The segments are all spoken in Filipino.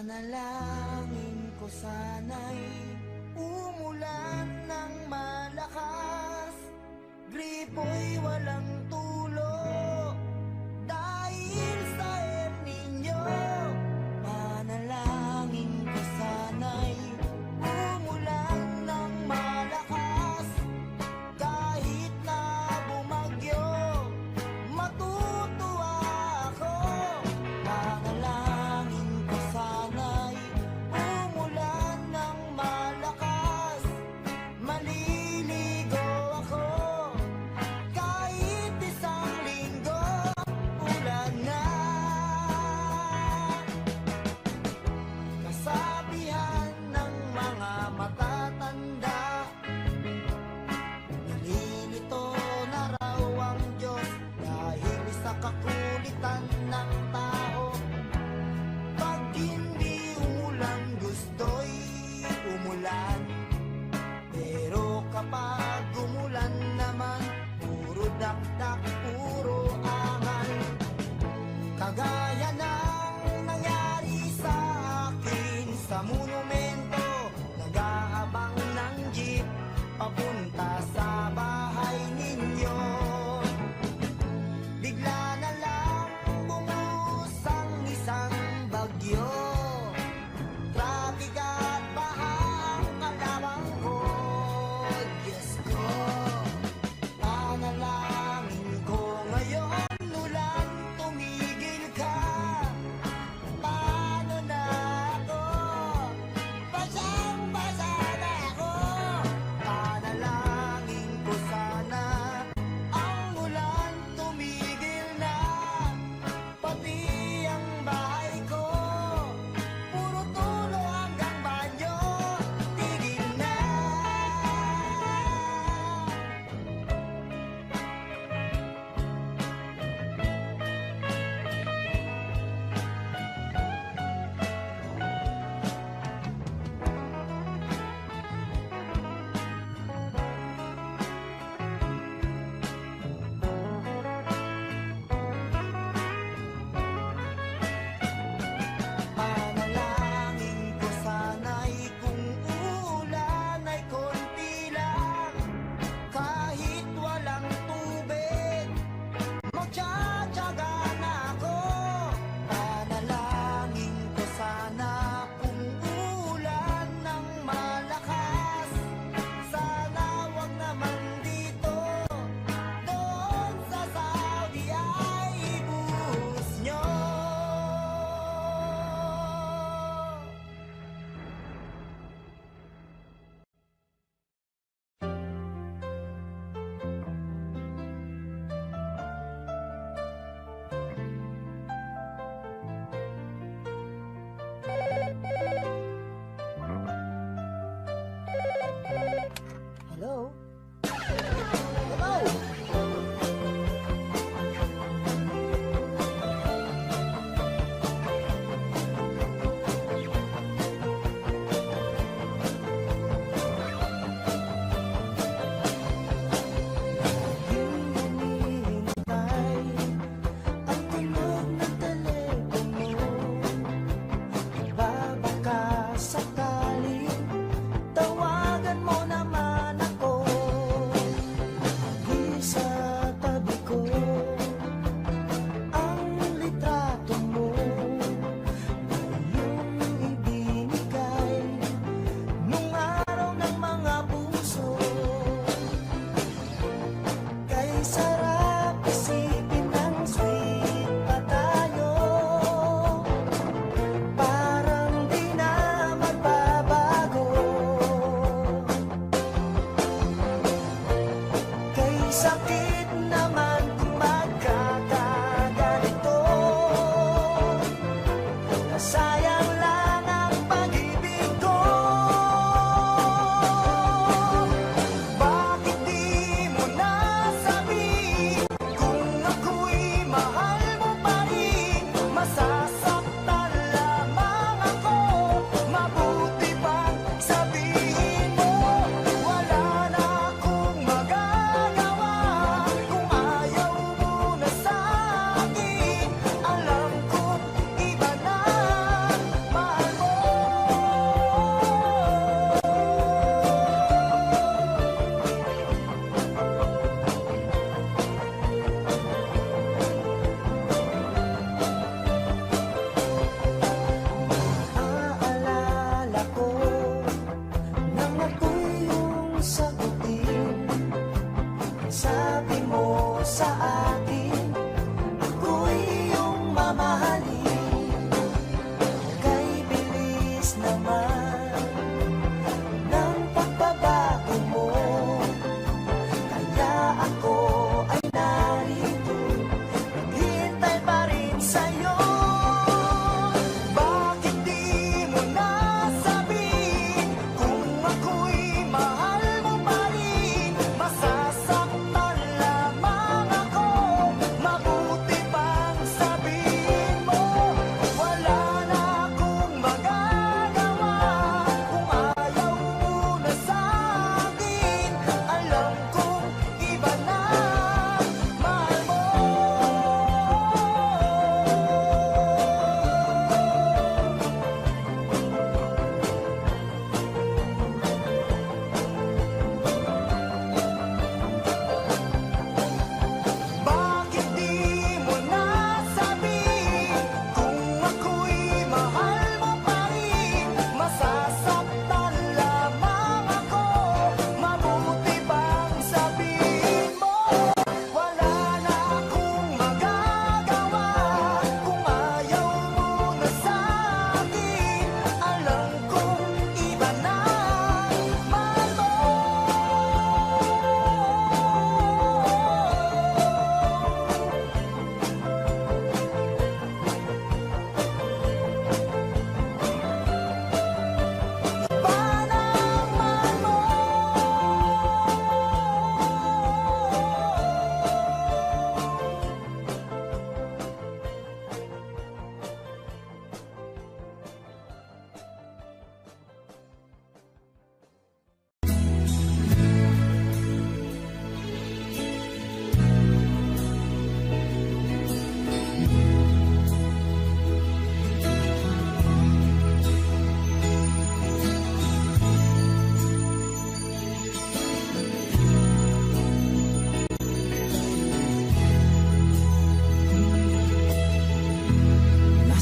Panalangin ko sana'y umulan ng malakas, gripo'y walang tulo dahil sa El Niño. Panalangin ko sana'y umulan ng malakas, kahit na bumagyo matutuwa ako. Panalangin ko sana'y umulan ng malakas, maliligo ako kahit isang linggo ulan na. Kasabihan ng mga matatanda, nalilito na raw ang Diyos dahil sa kakulitan ng tao. Pag hindi umulan, gusto'y umulan, pero kapag umulan naman, puro dakdak, puro angal. Kagaya ng nangyari sa akin sa monumento, nag-aabang ng jeep papunta sa bahay ninyo. Bigla na lang bumuhos ang isang bagyo, traffic at baha ang kalawang ko. Diyos ko, panalangin ko ngayon, ulan, tumigil ka.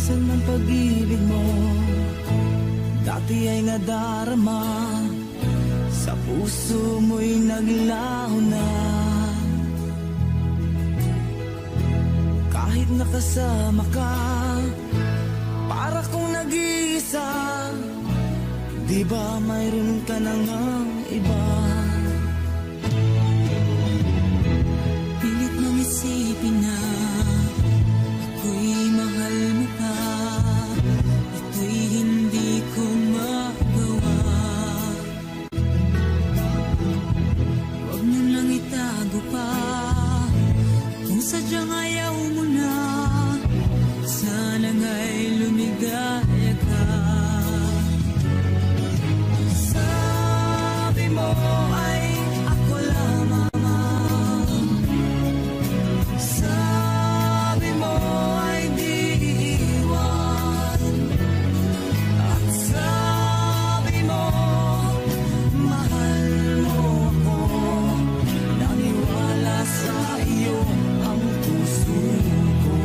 Asal ng pag-ibig mo dati ay nadarama, sa puso mo'y naglaho na. Kahit nakasama ka, para kong nag-iisa. Di ba mayroon ka na ngang iba? Pilit mong isipin na ako'y mahal mo pa. Ito'y hindi ko magawa. Huwag mo lang itago pa. Kung sadyang ayaw mo na, sana nga'y lumigaya ka. Sabi mo ay ako lamang. Sabi mo ay di iiwan. At sabi mo mahal mo ako. Naniwala sa iyo ang puso ko.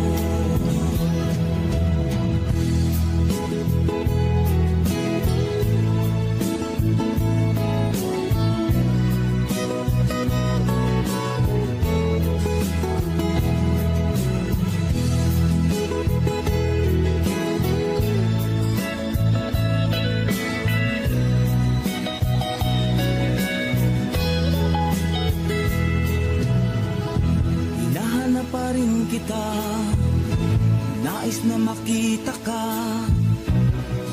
Hinahanap pa rin kita, nais na makita ka.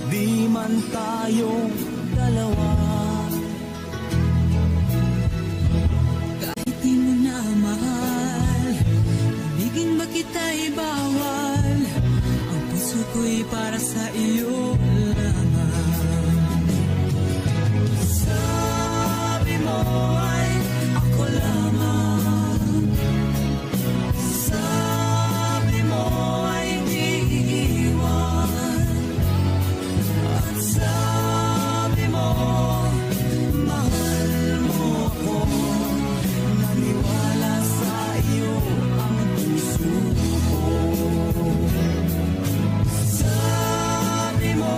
Di man tayong dalawa. Kahit di mo na mahal, ibigin ba kita'y bawal? Ang puso ko'y para sa iyo lamang. Sabi mo ay ako lamang. Sabi mo ay di iiwan. At sabi mo mahal mo ako. Naniwala sa iyo ang puso ko. Sabi mo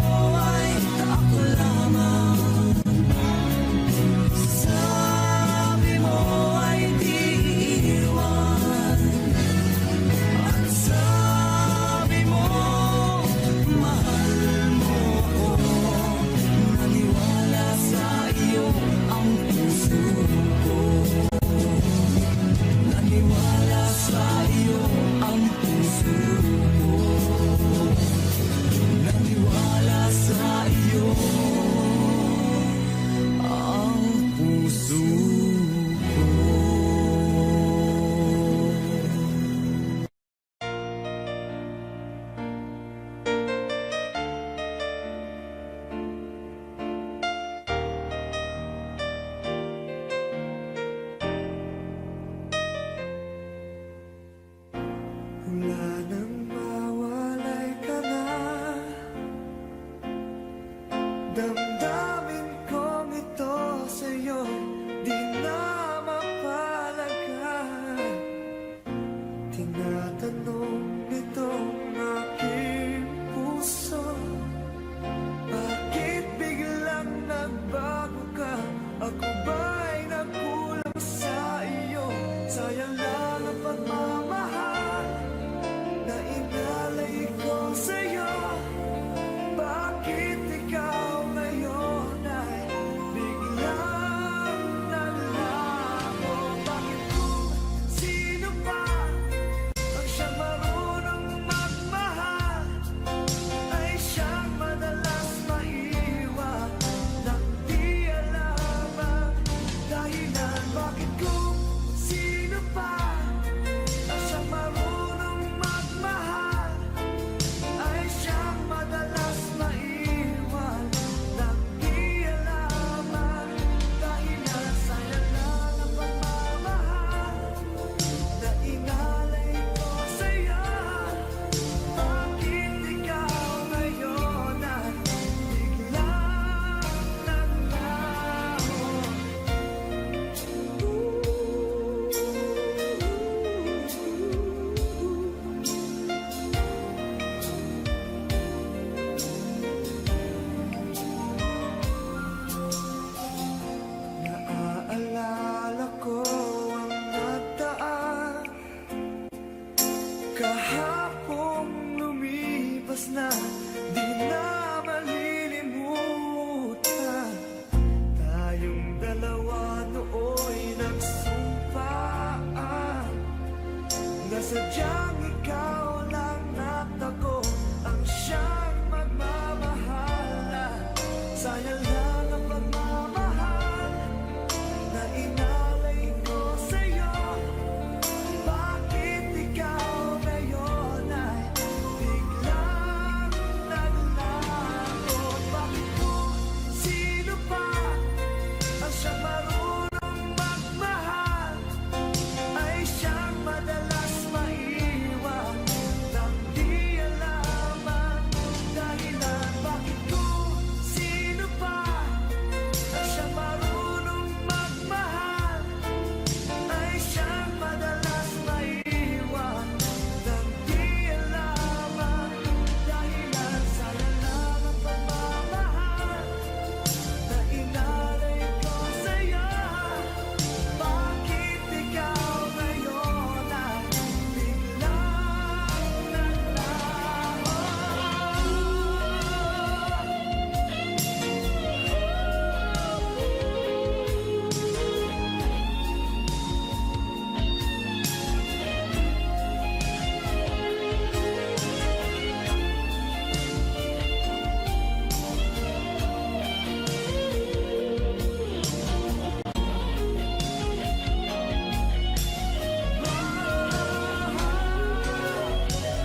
na di na malilimutan. Tayong dalawa nooy nagsumpaan na sadyang ikaw lang at ako ang siyang magmamahal. Na sayang lang ang pagmamahal na inalay ko sa'yo. Bakit ikaw ngayon ay biglang naglaho? Bakit mo sino pa ang siyang marunong magmahal? Ay siyang madalas maiwan nang di alam ang dahilan. Bakit ko sino pa ang siyang marunong magmahal? Ay siyang madalas maiwan nang di alam ang dahilan. Sayang lang ang pagmamahal na inalay ko sa'yo. Bakit ikaw ngayon ay biglang naglaho?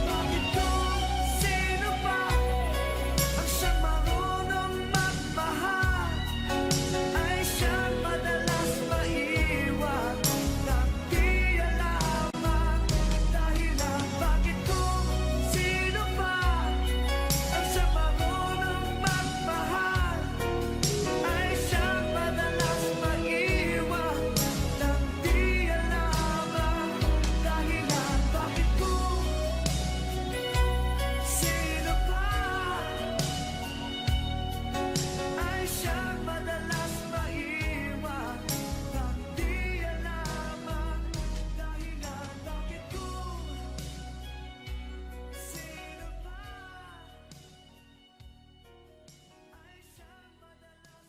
Bakit ko sino pa ang siyang marunong magmahal? Ay siyang madalas maiwan nang di alam ang dahilan. Bakit ko sino pa ang siyang marunong magmahal? Ay siyang madalas maiwan nang di alam ang dahilan. Bakit ko sino pa ay siyang madalas maiwan nang di alam ang dahilan. Bakit ko sino pa ay siyang madalas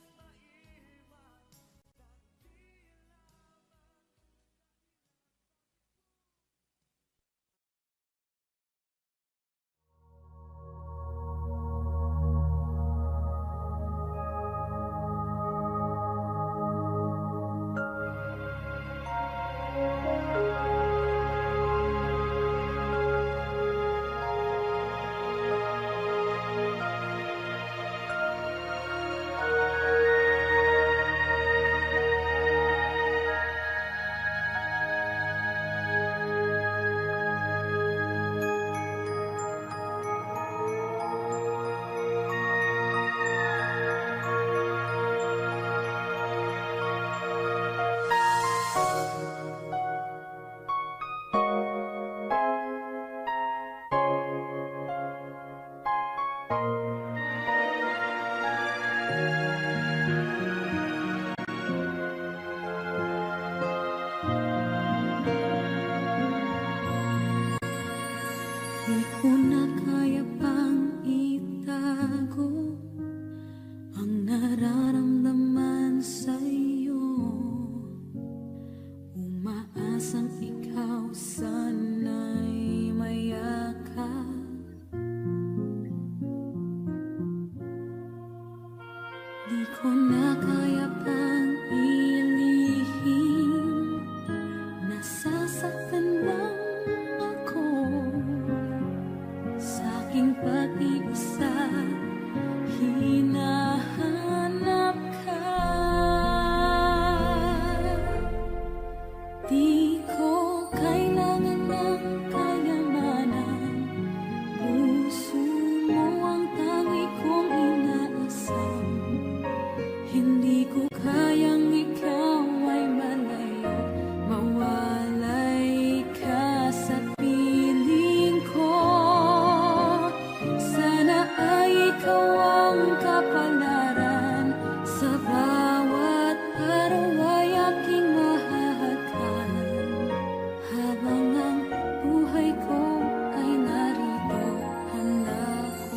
Di ko na kaya pang itago ang nararamdaman sa'yo. Umaasang ikaw sana'y mayakap. Di ko na kaya pang ilihim, nasasaktan lang ako sa aking pag-iisa. Hinahanap ka. Di ko kailangan ng kayamanan, puso mo ang tangi kong inaasam. Hindi ko kayang ikaw ay malayo, mawalay ka sa piling ko. Sana ay ikaw ang kapalaran, sa bawat araw ay aking mahahagan. Habang ang buhay ko ay narito, handa ko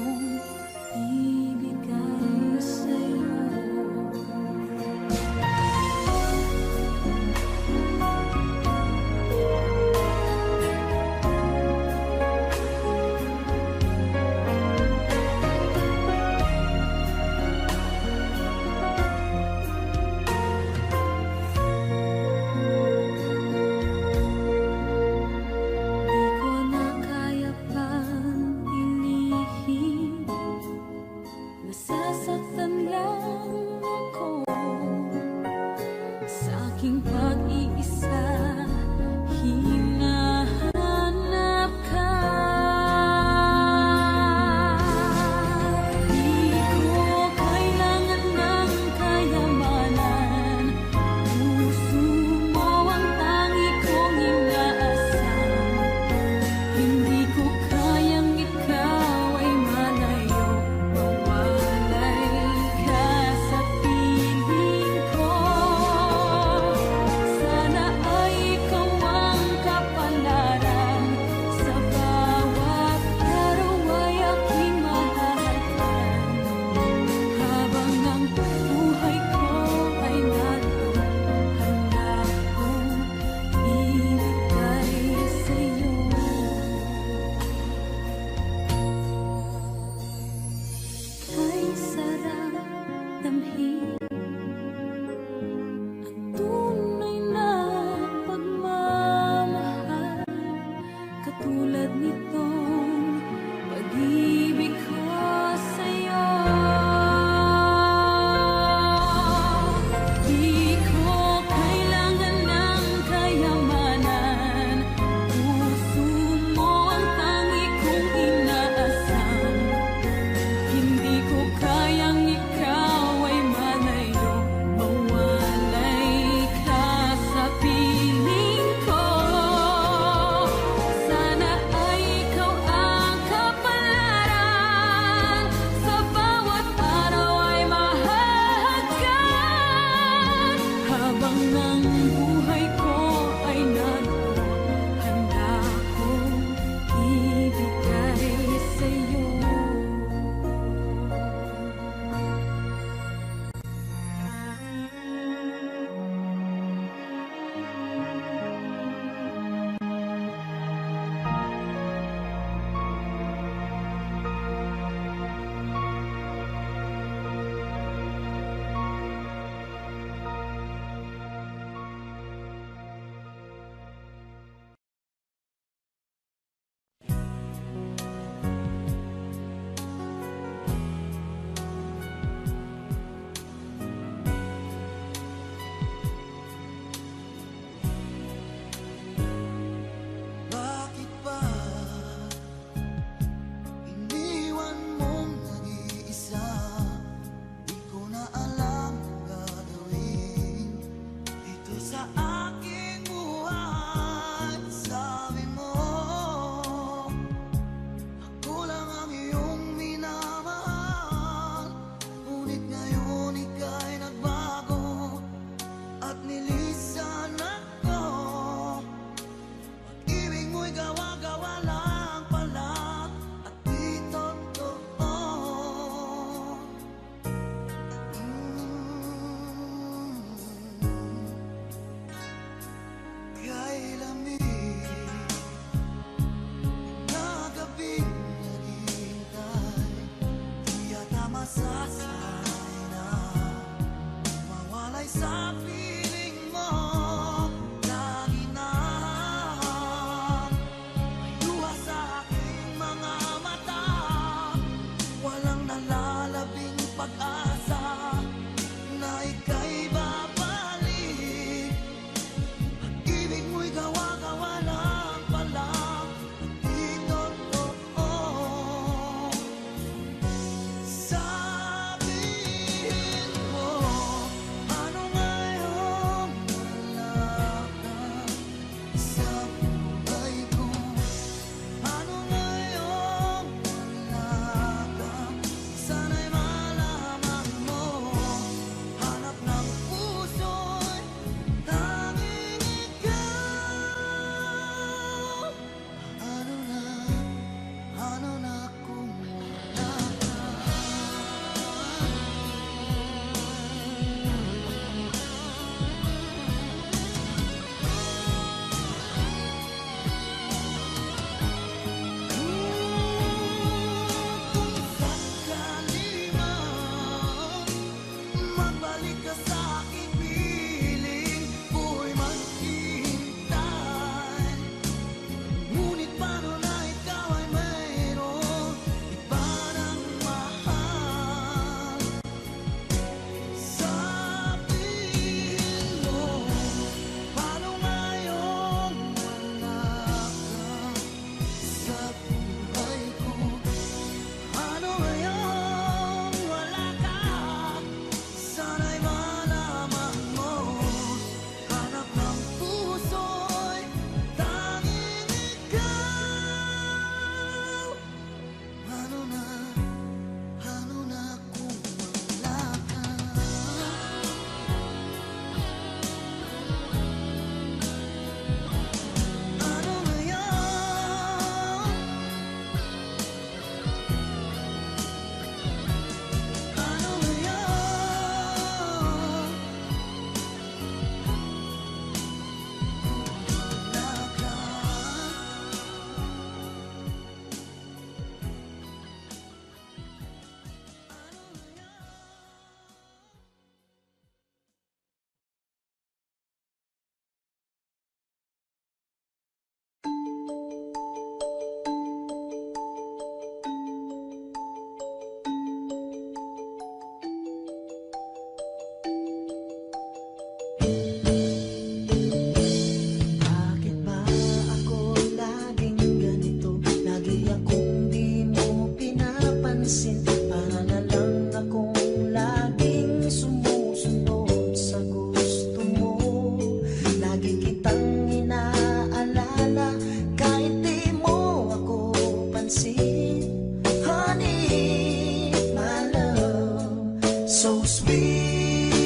So sweet.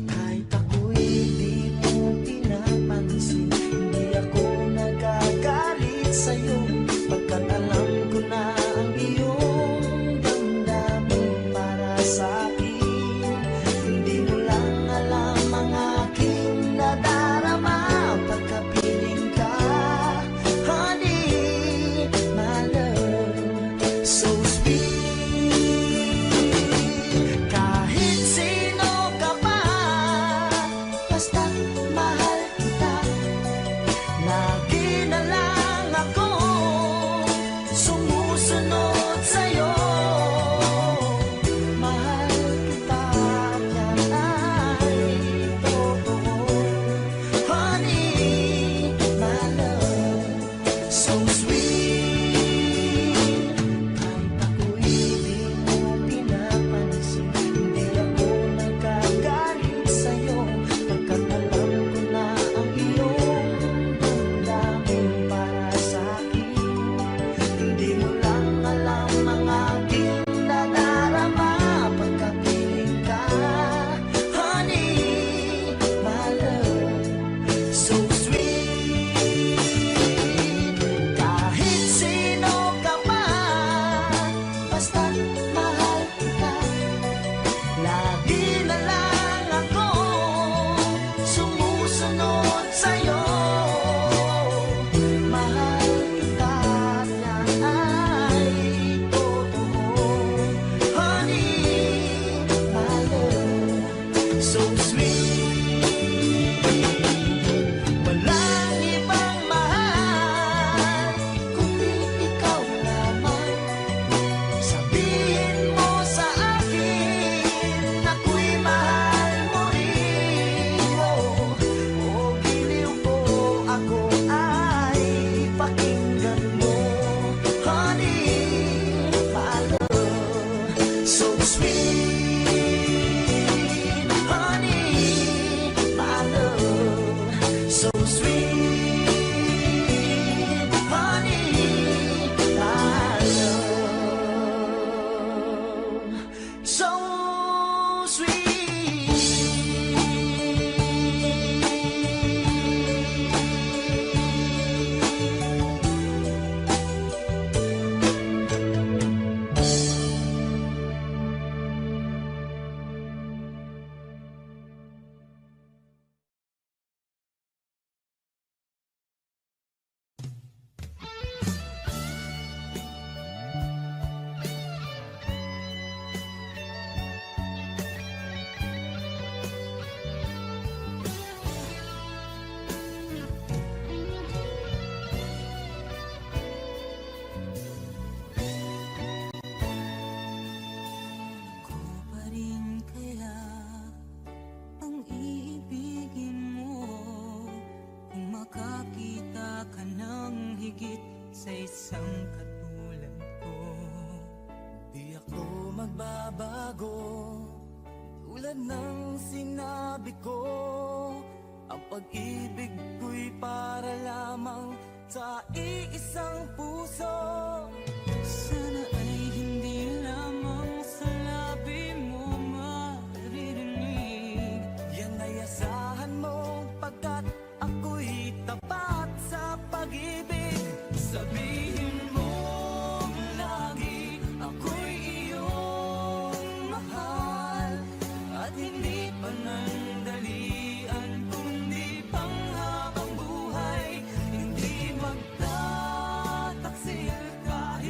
Kahit ako'y di mo pinapansin, hindi ako nagagalit sa'yo, pagkat alam ko na ang iyong damdamin para sa'kin. Hindi mo lang alam ang aking nadarama pagkapiling ka, honey, my love. So sweet. Kahit sino ka pa, basta mahal kita. Lagi na lang ako sumusunod sa'yo. Mahal kita, yan ay totoo, honey, my love. So sweet. Kahit ako'y di mo pinapansin, hindi ako nagagalit sa'yo, pagkat alam ko na ang iyong damdamin para sa'kin. Hindi mo lang alam ang aking nadarama pagkapiling ka, honey, my love. So sweet. Kahit sino ka pa, basta mahal kita. Lagi na lang ako sumusunod sa'yo. Mahal kita, yan ay totoo, honey, my love. So sweet. Walang ibang mahal kundi ikaw lamang. Sabihin mo sa akin, ako'y mahal mo rin. O giliw ko, ako ay pakinggan mo, honey, my love. So sweet, honey, my love. So sweet, honey, my love. So Ko pa rin kaya ang iibigin mo kung makakita ka ng higit sa isang katulad ko? di ako magbabago, tulad ng sinabi ko. Ang pag-ibig ko'y para lamang sa iisang puso. Sana ay hindi lamang sa labi mo maririnig. Yan ay asahan mo, pagkat ako'y tapat sa pag-ibig. Sabihin mo lagi, ako'y iyong mahal, at hindi panandalian kundi panghabang buhay. Hindi magtataksil kahit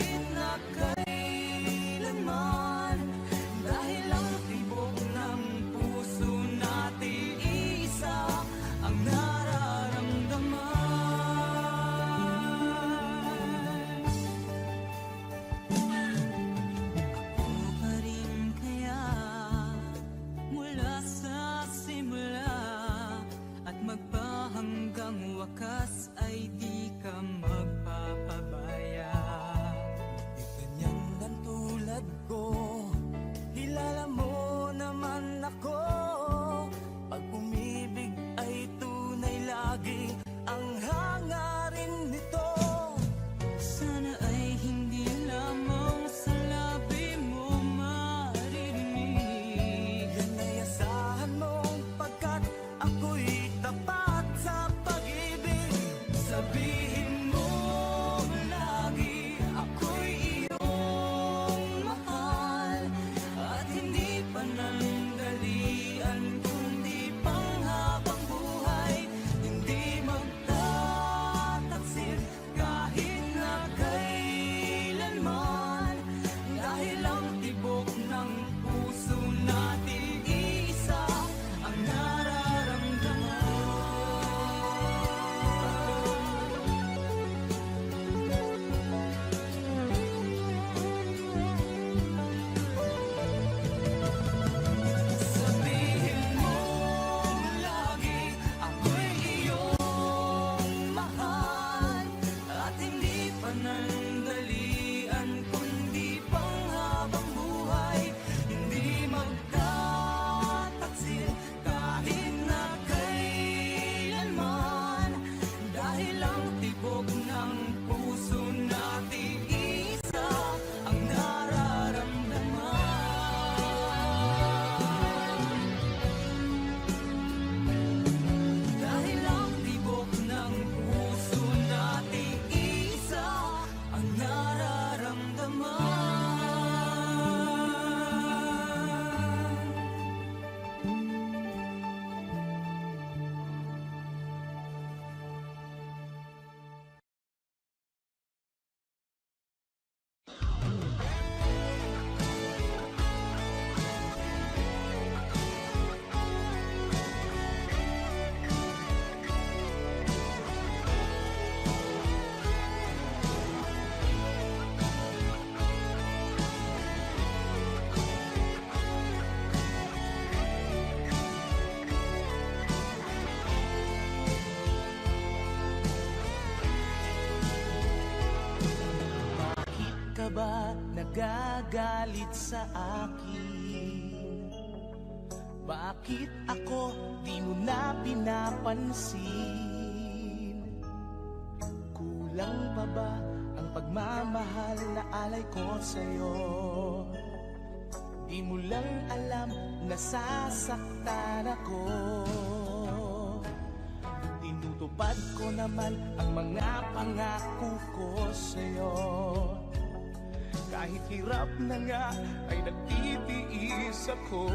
ba nagagalit sa akin? Bakit ako di mo na pinapansin? Kulang pa ba ang pagmamahal na alay ko sa'yo? Di mo lang alam na sasaktan ako. Tinutupad ko naman ang mga pangako ko sa'yo. Kahit hirap na nga ay nagtitiis ako.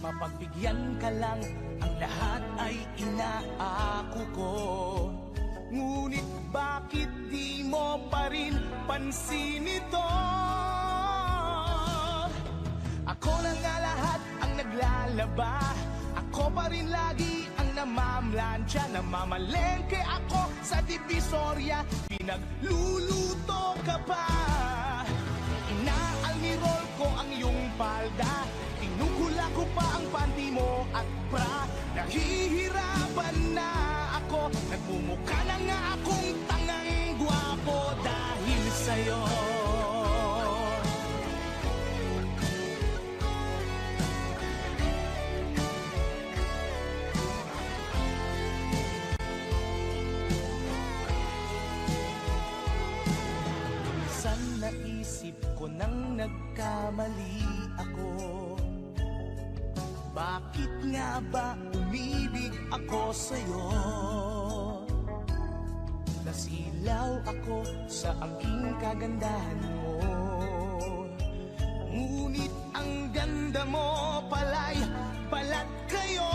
Mapagbigyan ka lang, ang lahat ay inaako ko. Ngunit bakit di mo pa rin pansin ito? Ako na nga lahat ang naglalaba. Ako pa rin lagi ang namamlansya. Namamalengke ako sa Divisoria. Pinagluluto ka pa. Inaalmirol ko ang iyong palda. Tinugula ko pa ang panty mo at bra. Nahihirapan na ako. Nagmumukha na nga akong tangang gwapo dahil sa'yo. Naisip ko nang nagkamali ako. Bakit nga ba umibig ako sa'yo? Nasilaw ako sa angking kagandahan mo. Ngunit ang ganda mo pala'y balat kayo.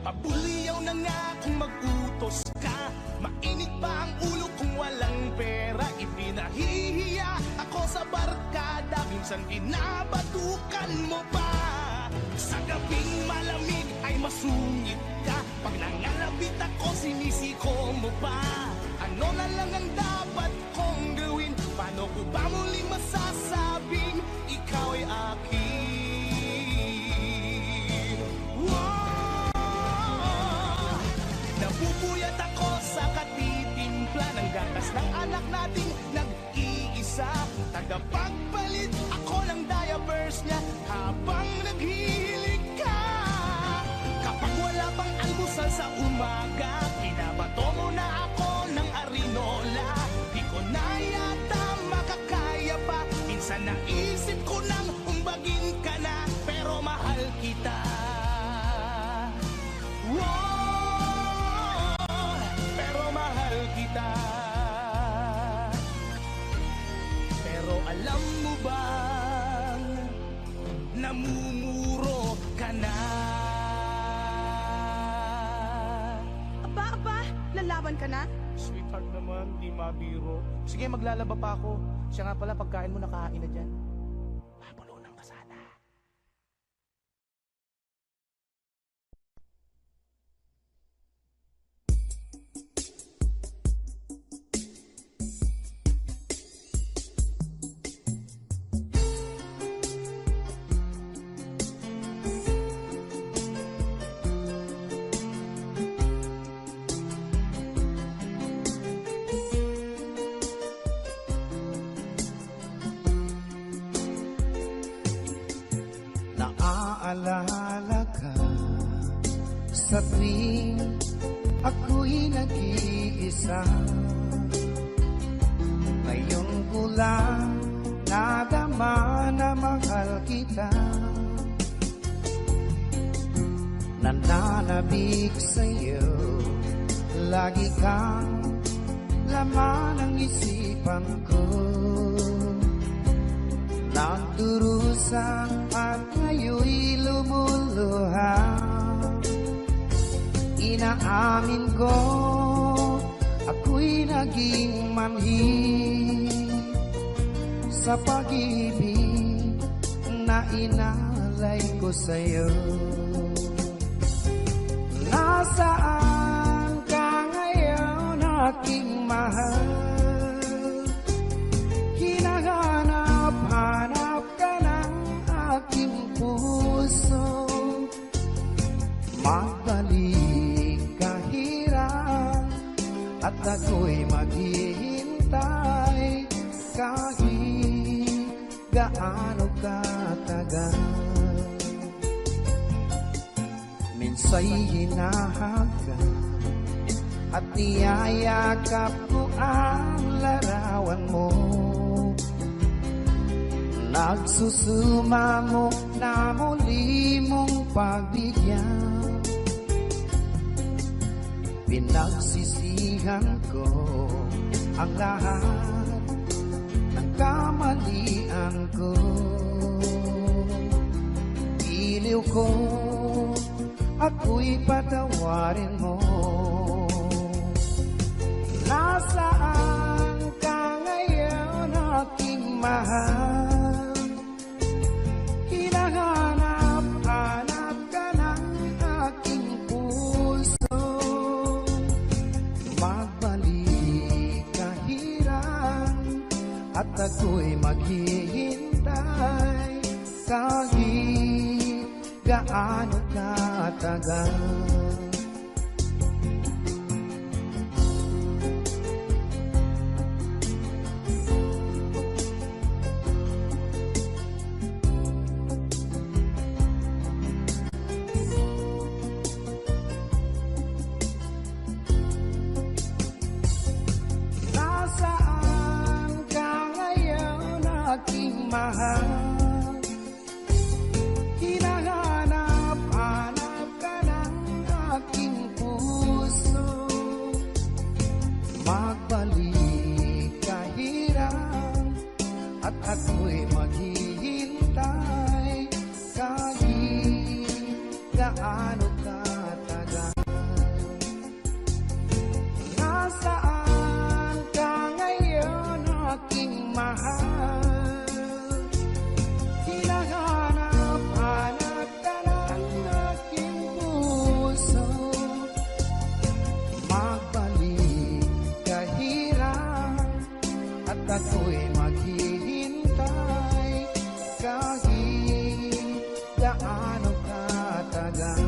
Pabuliyaw na nga kung mag-utos ka. Mainit pa ang ulo kung walang pera. Ipinahihiya ako sa barkada. Minsan pinabatukan mo pa. Sa gabing malamig ay masungit ka. Pag nangalabit ako sinisiko mo pa. Ano na lang ang dapat kong gawin? Paano ko ba muli masasabing ikaw ay akin? Wow! Napupuyat ako sa katitimpla ng gatas ng anak nating nag-iisa. Tagapagpalit ako ng diapers niya habang naghihilig ka. Kapag wala pang almusal sa umaga, pinabato mo na ako ng arinola. Di ko na yata makakaya pa. Minsan naisip ko nang umbagin ka na, pero mahal kita. Wow! Pero mahal kita. Pero alam mo bang namumuro ka na? Aba, lalaban ka na? Sweetheart naman, di mabiro. Sige, maglalaba pa ako. Siya nga pala, pagkain mo nakahain na dyan. Mabulunan ka sana. Naaalala ka sa tuwing ako'y nag-iisa. Ngayon ko lang nadama na mahal kita. Nananabik sa'yo, lagi kang laman ng isipan ko. Nagdurusa at ngayon'y lumuluha. Inaamin ko, ako'y naging manhid sa pag-ibig na inalay ko sa'yo. Nasaan ka ngayon, aking mahal? Hinahanap-hanap ka ng aking puso. Magbalik ka hirap at ako'y gaano katagal. Minsa'y hinahagan at niyayakap ko ang larawan mo. Nagsusuma mo na muli mong pagbigyan. Pinagsisihan ko ang lahat ng kamalian ko. Iliw ko, ako'y patawarin mo. Nasaan ka ngayon, aking mahal? Hinahanap-hanap ka ng aking puso. Magbalik kahiran at ako'y maghihintay kahit gaano katagal. Nasaan ka ngayon, aking mahal? Hinahanap-hanap ka ng aking puso. Magbalik kahiran at ako'y maghihintay kahit gaano katagal. Nasaan ka ngayon, aking mahal? Hinahanap-hanap ka ng aking puso. Magbalik kahiran at ako'y maghihintay kahit gaano katagal.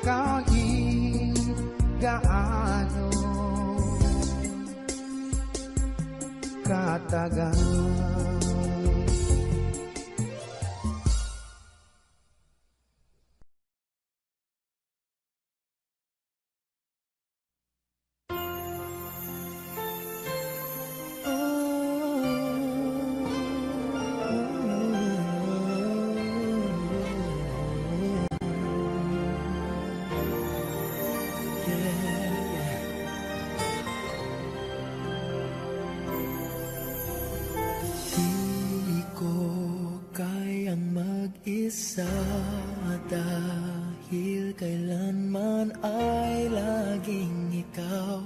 Kahit gaano katagal. Di ko kayang mag-isa dahil kailanman ay laging ikaw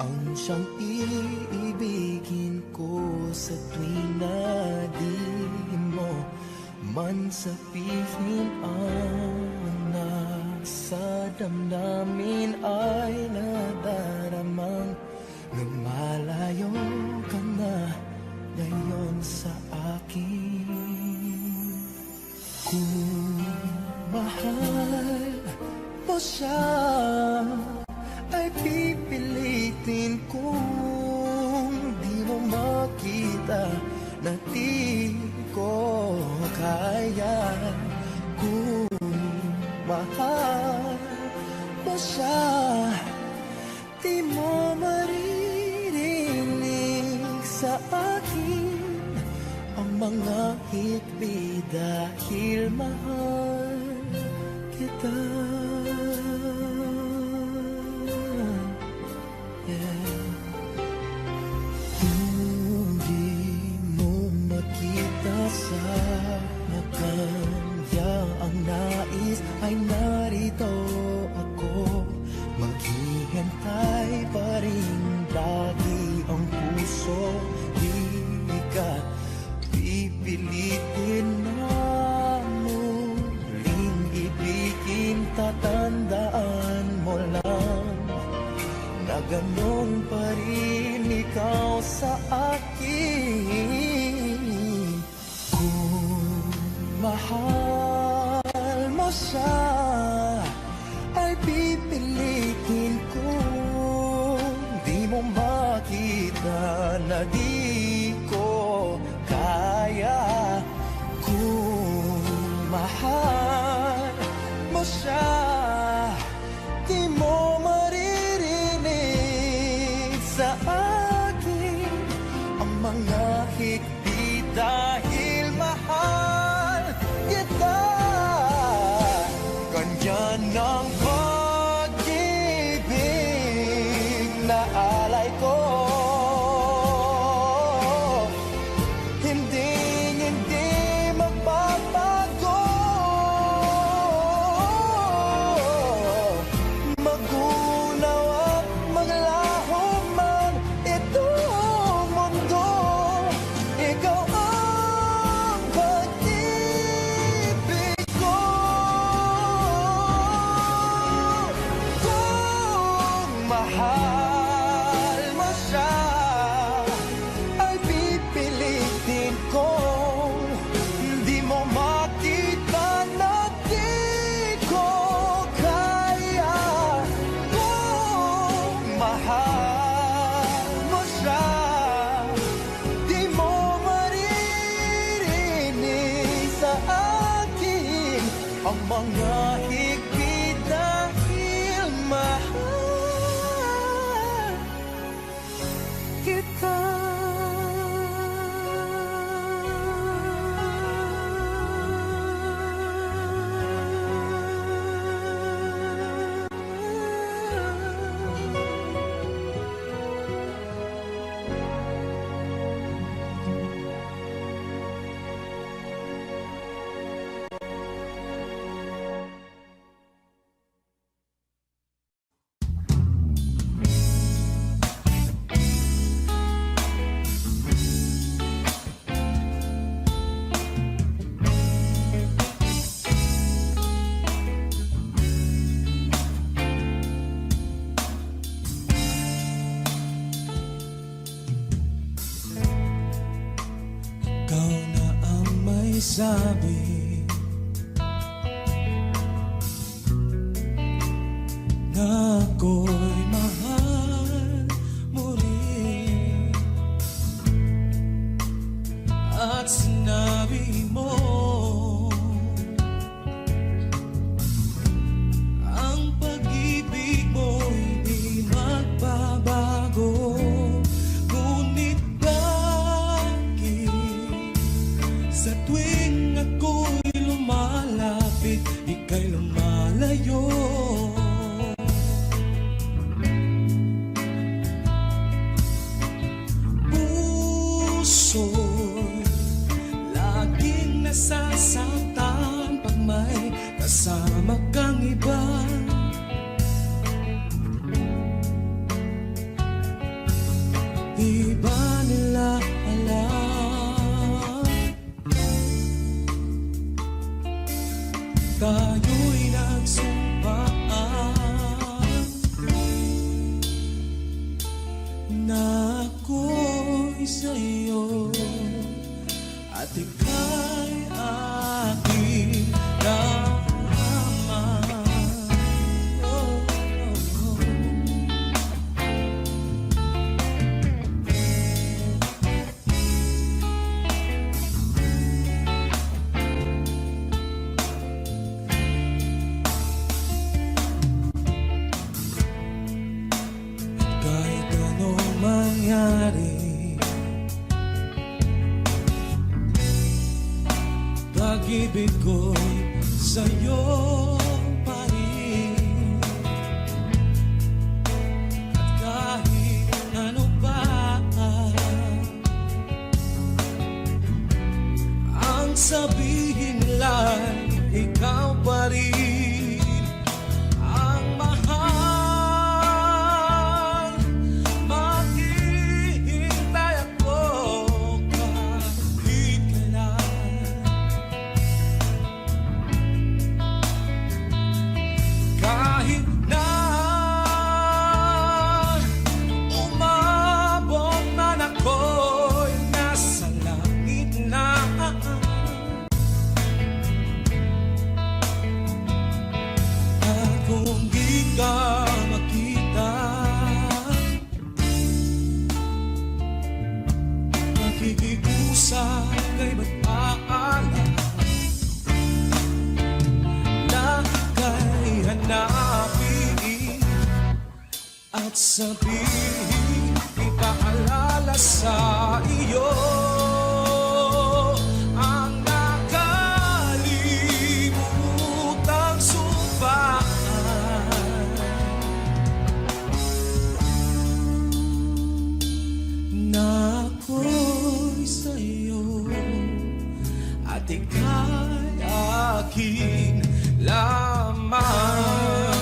ang siyang iibigin ko sa tuwing na di mo man sabihin ang nasa damdamin ay nadaramang lumalayo ka na ngayon sa akin. Kung mahal mo siya, ay pipilitin kung di mo makita na di ko kaya. Kung mahal mo siya, di mo maririnig sa akin ang mga hikbi dahil mahal kita. Yeah. Kung di mo makita sa kanya ang nais, ay narito ako. Maghihintay pa rin lagi ang puso. Di ka pipilitin na muling ibigin. Tatandaan mo lang na ganon pa rin ikaw sa akin. Kung mahal mo siya, ay pipilitin kung di mo makita na di ko sa akin ang mga higpit dahil mahal kita. Ganyan ang pag-ibig na alay ko. Hindi magbabago. Magunaw at maglaho man itong mundo, ikaw ang pag-ibig ko. Kung mahal mo siya, ay pipilitin kong di mo makita na di ko kaya. Kung mahal mo siya, di mo maririnig sa akin ang mga higpit dahil mahal kita. Ikaw na ang may sabi na ako'y mahal mo rin, at sinabi mo ang pag-ibig mo hindi magbabago. Ngunit bakit sa tuwing ako'y lumalapit, ika'y lumalayo? Puso'y laging nasasaktan pag may kasama kang iba. Di ba nila alam tayo'y nagsumpaan na ako'y sa'yo at ika'y aking naman. Oh, oh, oh. Kahit anong mangyari, pag-ibig ko'y sa'yo pa rin. At kahit ano pa ang sabihin nila'y ikaw pa rin ang mahal. Maghihintay ako kahit kailan, kahit na umabot man ako'y nasa langit na. At kung di ka makita, makikikusa kay mag-aala na kay hanapin at sabihin ika'y akin lamang.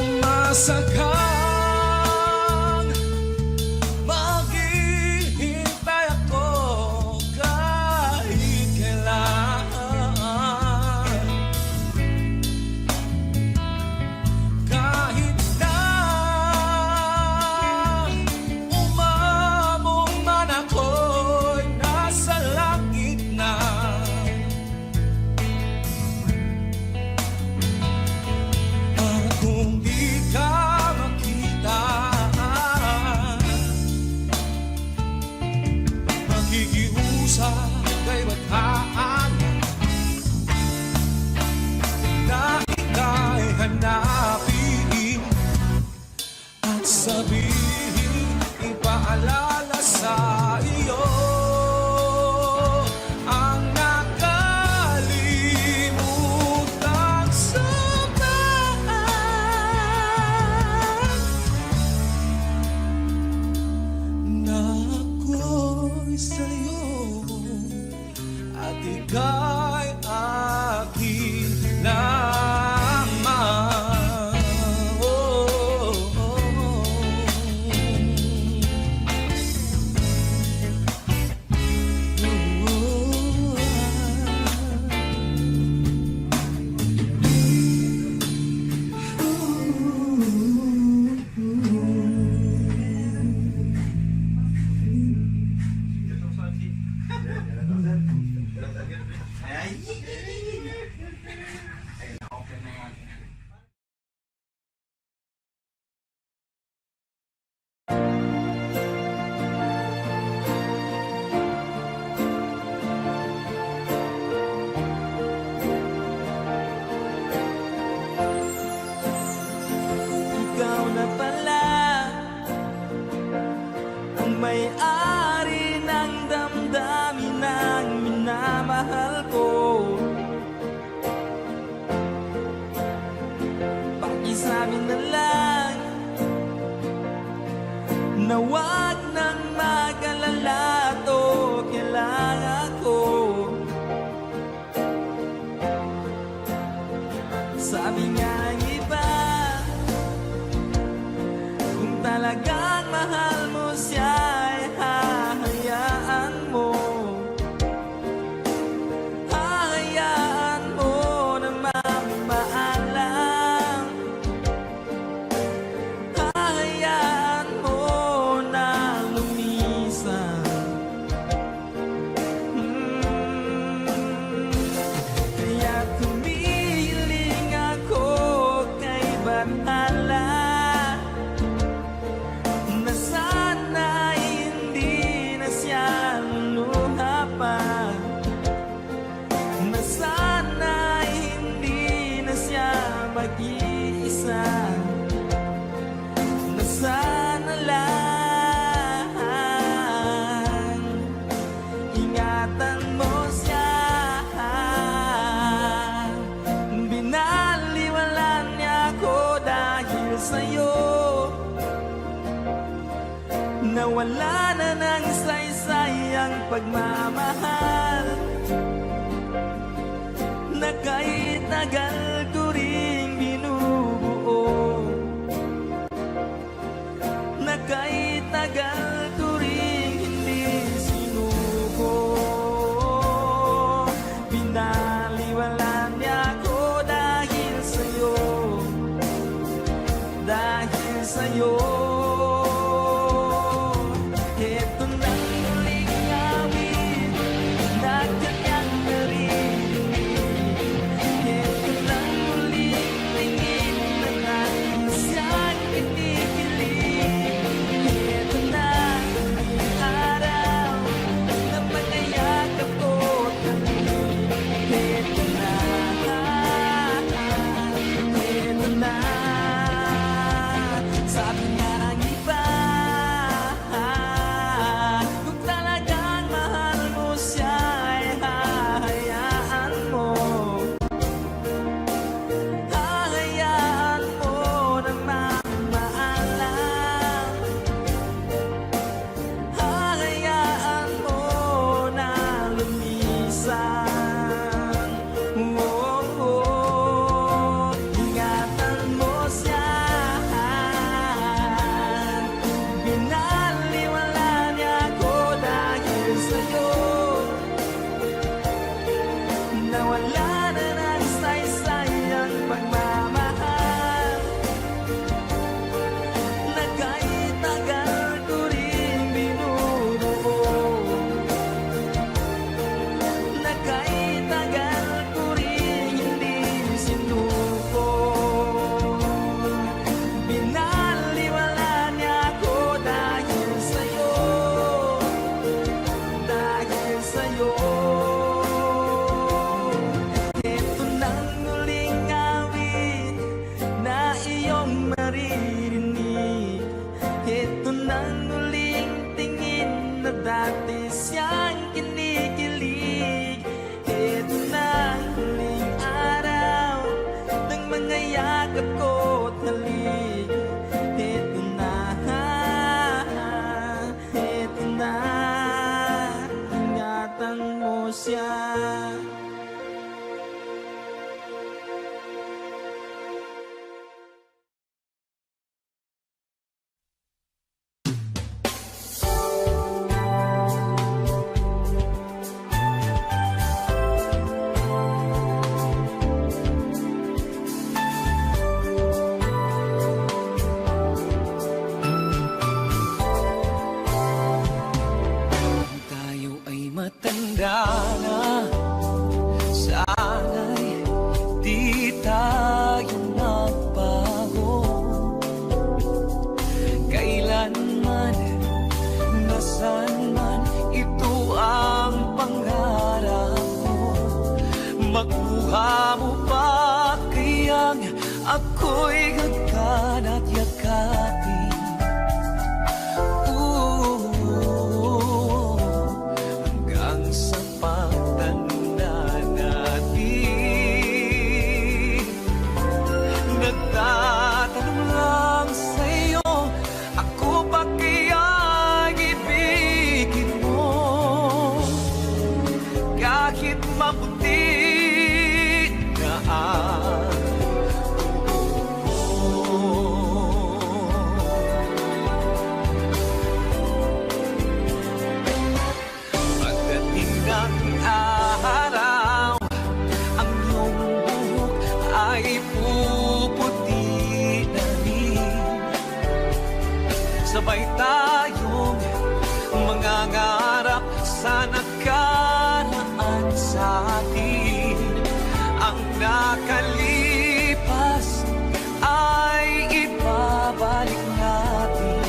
Umasa kang maghihintay ako kahit kailan. Kahit na umabong man ako'y nasa langit na. At kung di ka makita, makikiusap kay bataan na ika'y hanapin at sabihin, ipaalala sa iyo ang nakalimutang sabahan na ako'y sa'yo at ika'y akin lamang. Oh, oh, oh. Ikaw na pala ang may-ari ng damdamin ng minamahal ko. Pakisabi na lang na wag nang mag-alala to, kailangan ko. Sabi nga ng iba, kung talagang mahal mo siya, ay hahayaan mo. Hahayaan mo na mapaalam. Hahayaan mo na lumisan. Kaya tumiling ako kay Bathala na sana hindi na siya luluha pa, na sana hindi na siya mag-iisa, na sana lang ingatan mo siya. Binaliwalan niya ako dahil sa'yo. Nawala na ng saysay ang pagmamahal na kahit tagal ko ring binubuo, na kahit tagal ko ring hindi sinuko. Binaliwalan niya ako dahil sa'yo, dahil sa'yo. Ito na uling awit na sa'yo. Ito nang muling awit na iyong maririnig. Ito nang muling tingin na dati siyang kinikilig. Ito nang muling araw ng mga yakap ko't halik. Ito na, ingatan mo siya. Tayo ay matanda na, sana'y di tayo nagbago. Kailanman, nasaan man, ito ang pangarap ko. Makuha mo pa kayang ako'y hagkan at yakapin. Hanggang sa pagtanda natin, nagtatanong lang sa'yo, ako ba kaya ibigin mo? Kahit maputi na ang pagdating ng araw, ang iyong buhok ay puputi na rin. Sabay tayong mangangarap sa nakaraan sa atin. Ang nakalipas ay ibabalik natin.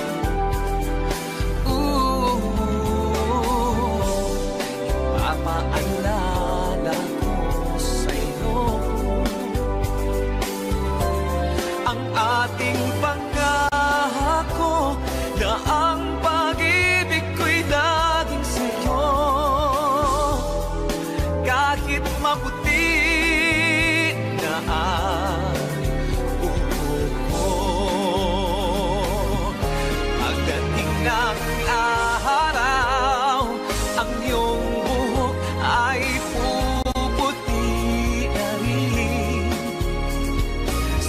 Ipapaalala ko sa'yo ang ating pangako na ang pag-ibig ko'y laging sa'yo. Kahit maputi na ang buhok ko, pagdating ng araw, ang iyong buhok ay puputi na rin.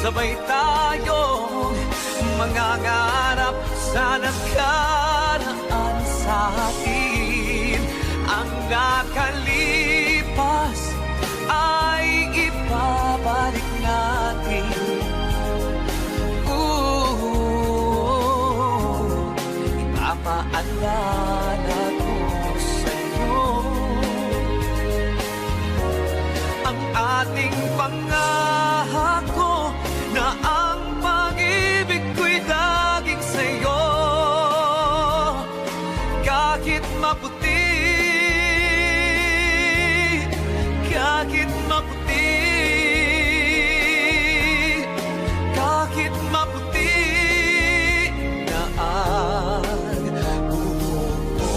Sabay tayong mangangarap sa nakaraan sa atin. Ang nakalipas ay ibabalik natin. Ipapaalala ko sa'yo ang ating pangako na ang pag-ibig ko'y laging sa'yo. Kahit maputi, kahit maputi, kahit maputi na ang buhok ko.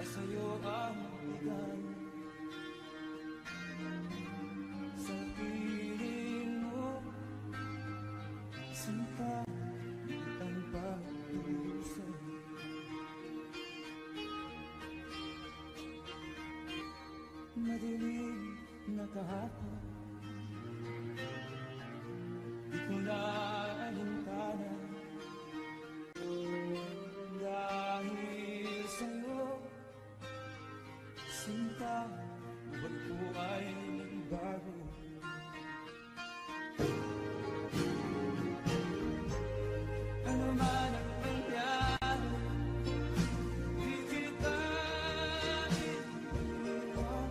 sa'yo ang bigay. Sa piling mo, sinta ang pag-uusap. Madilim na kahapon, di ko na alintana. Dahil sa'yo, sinta, buwan ko ay nagbago. Ano man ang mangyari, di kita iiwan.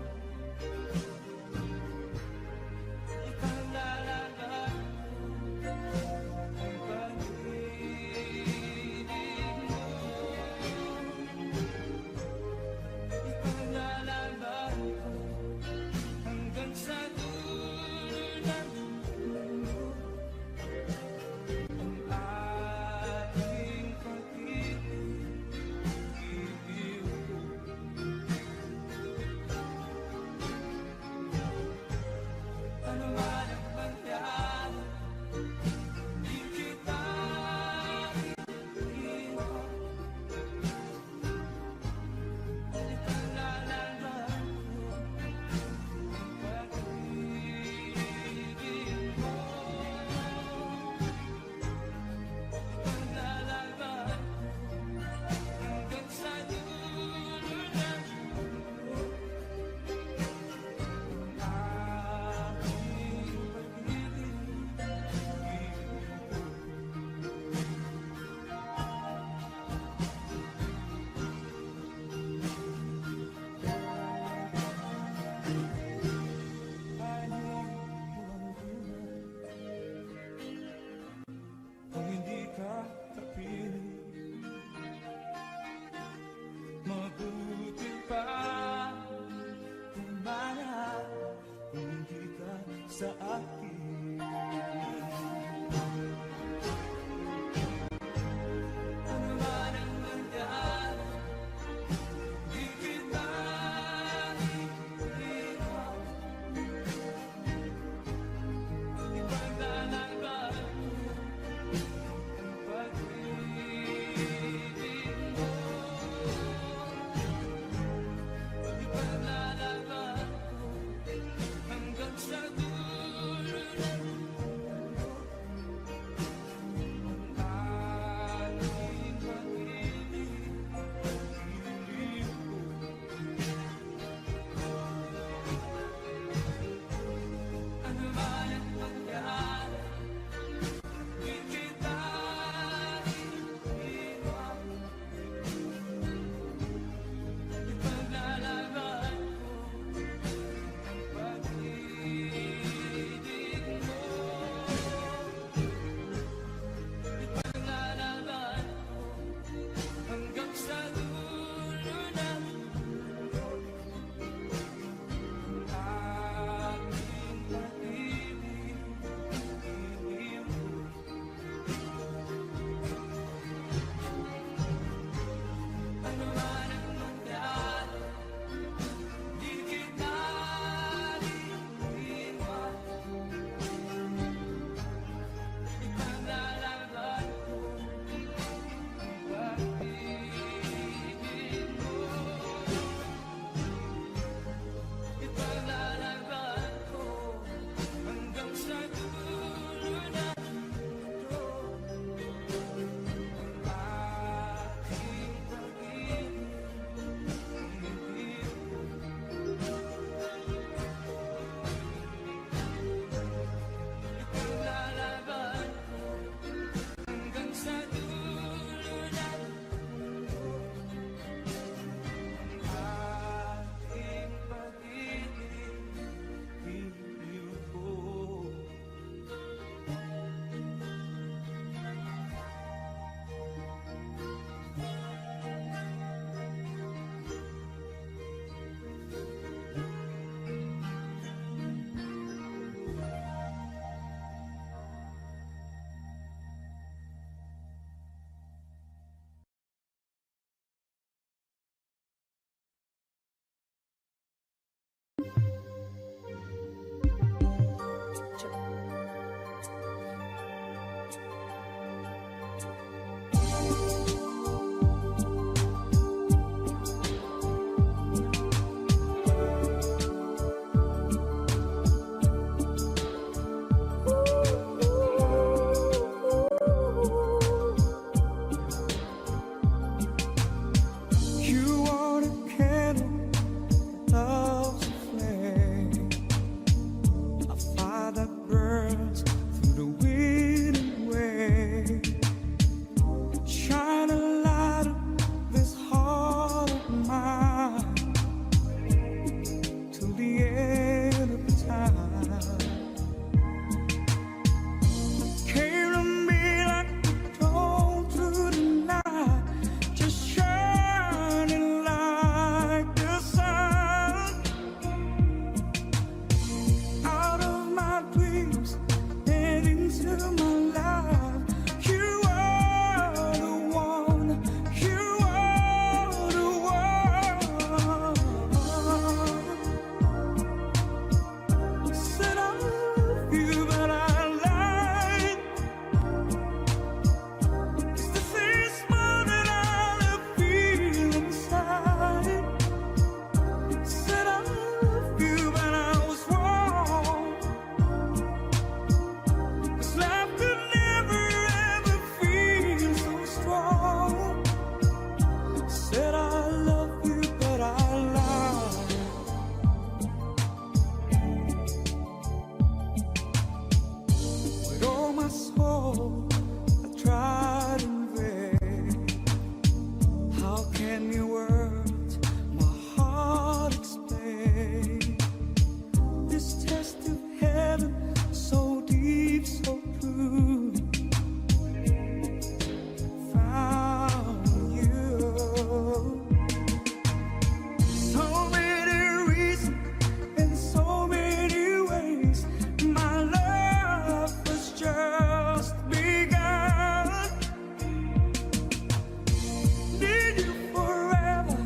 You are the candle that loves a flame, a fire that burns through the wind and wave. Shine a light on this heart of mine till the end of time. Came to me like the dawn through the night, just shining like the sun. Out of my dreams and into my life, you are the one, you are the one. Said I love you, but I lied. 'Cause this is more than I feel inside. Said I love you, but I was wrong. 'Cause life could never ever feel so strong. Said I love you, but I lied. With all my soul, I tried in vain. How can your words, my heart explain this test of heaven, so deep, so true? Found you. So many reasons in so many ways. My love was just begun. Need you forever,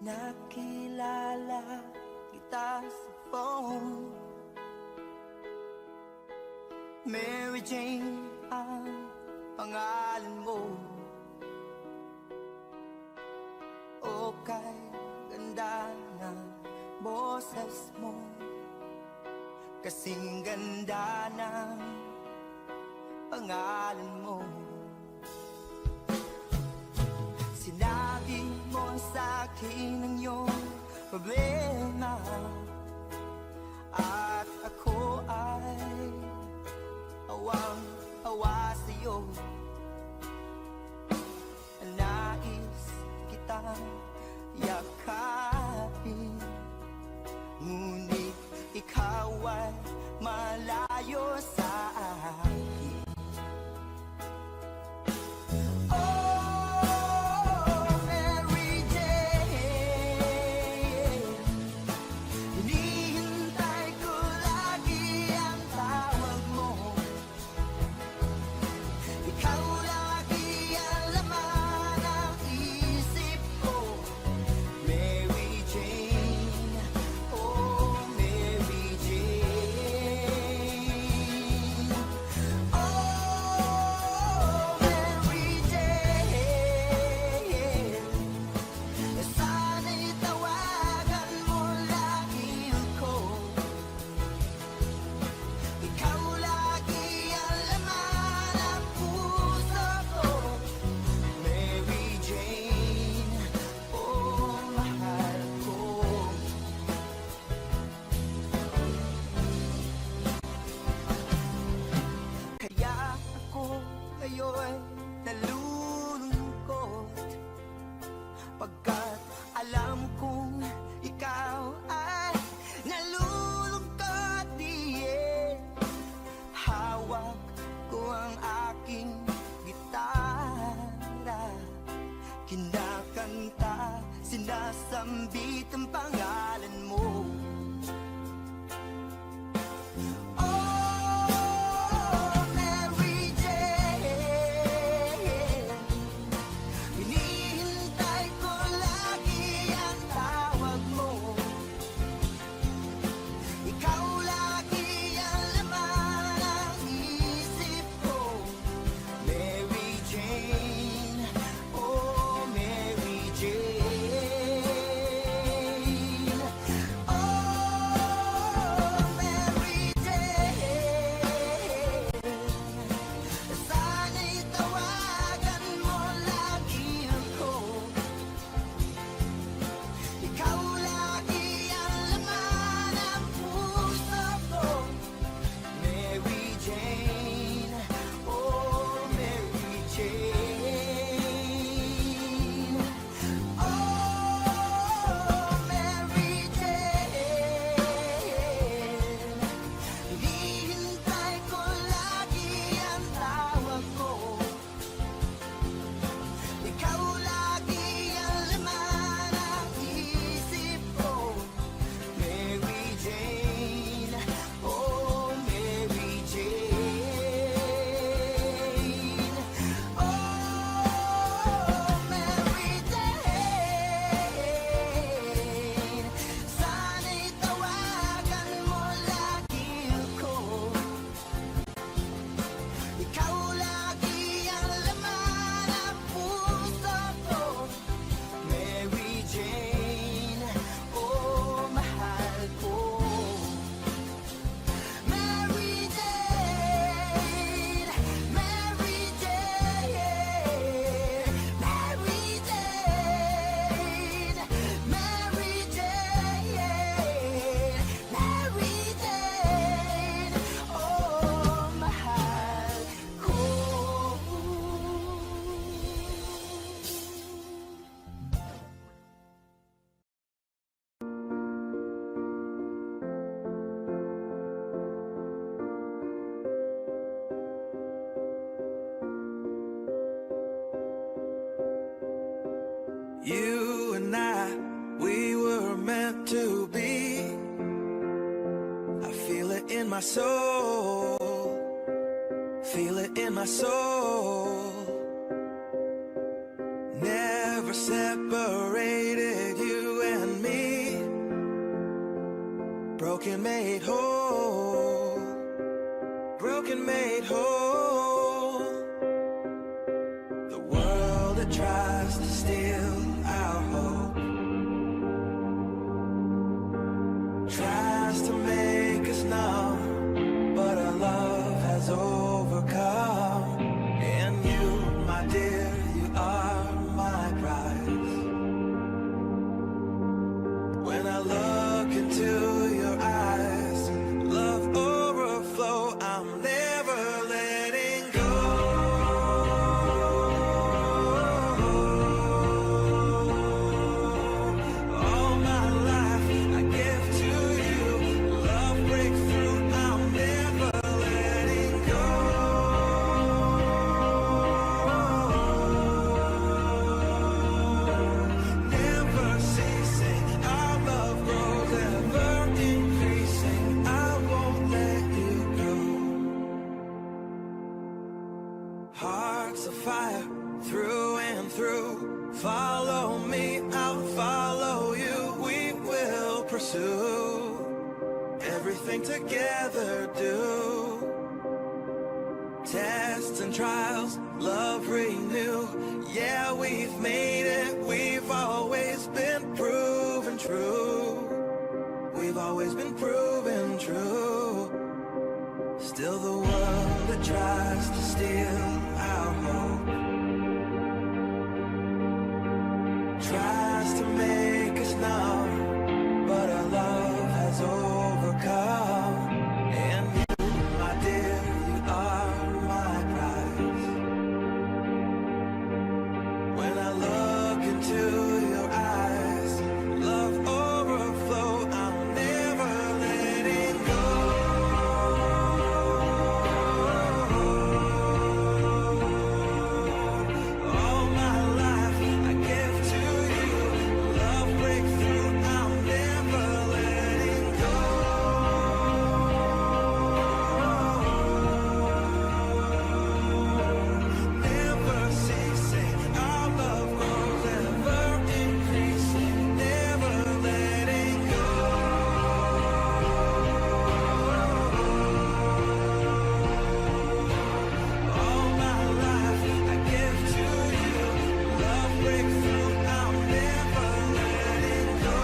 nakilala kita sa phone. Mary Jane ang pangalan mo. O kay ganda ng boses mo, kasing ganda ng pangalan mo. Sinabi mo sa'kin ang iyong problema, at ako ay awang-awa sa'yo. Nais kitang yakapin, ngunit ikaw ay malayo sa akin. Oh, Mary Jane, hinihintay ko lagi ang tawag mo. Ikaw lagi ang laman ng isip ko. Mary Jane, oh Mary Jane. Oh Mary Jane, sana'y tawagan mo lagi ako. Ikaw lagi ang laman ng puso ko. Mary Jane, oh mahal ko. Kaya ako ngayon nalulungkot, pagkat alam kong ikaw ay nalulungkot din. Hawak ko ang aking gitara, kinakanta, sinasambit ang pangalan mo. Oh, Mary Jane, hinihintay ko lagi ang tawag mo. Ikaw lagi ang laman ng isip ko. Mary Jane, oh Mary Jane. Oh Mary Jane, sana'y tawagan mo lagi ako. Ikaw lagi ang laman ng puso ko. Mary Jane, oh Mary Jane. Oh Mary Jane, hinihintay ko lagi ang tawag ko. Ikaw lagi ang laman ng isip ko. Mary Jane, oh Mary Jane. Oh Mary Jane, sana'y tawagan mo lagi ako. Ikaw lagi ang laman ng puso ko. Mary Jane, oh mahal ko. Mary Jane, Mary Jane, Mary Jane, Mary Jane, Mary Jane, oh mahal ko. You and I, we were meant to be. I feel it in my soul. Feel it in my soul. Never separated you broken made whole, broken made whole. The world that tries to steal our hope tries to make us numb, but our love has overcome. And you, my dear, you are my prize. When I look into your eyes, love overflow, I'm never letting go. All my life I give to you, love breakthrough, I'm never letting go. Never ceasing, our love grows, ever increasing, I won't let you go. Hearts of fire, through and through, follow me, I'll follow you, we will pursue everything together, do tests and trials, love renew. Yeah, we've made it, we've always been proven true. We've always been proven true. Still the world that tries to steal our hope tries to make us numb, but our love has overcome. And you, my dear, you are my prize. When I look into your eyes, love overflow, I'm never letting go. All my life I give to you, love breakthrough, I'm never letting go. Never ceasing, our love grows, ever increasing, never letting go. All my life I give to you, love breakthrough, I'm never letting go.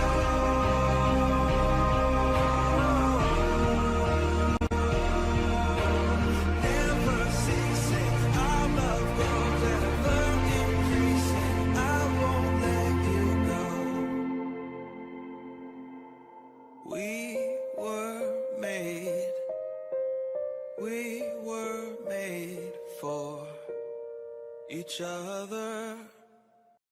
Never ceasing, our love grows, ever increasing, I won't let you go. We were made for each other.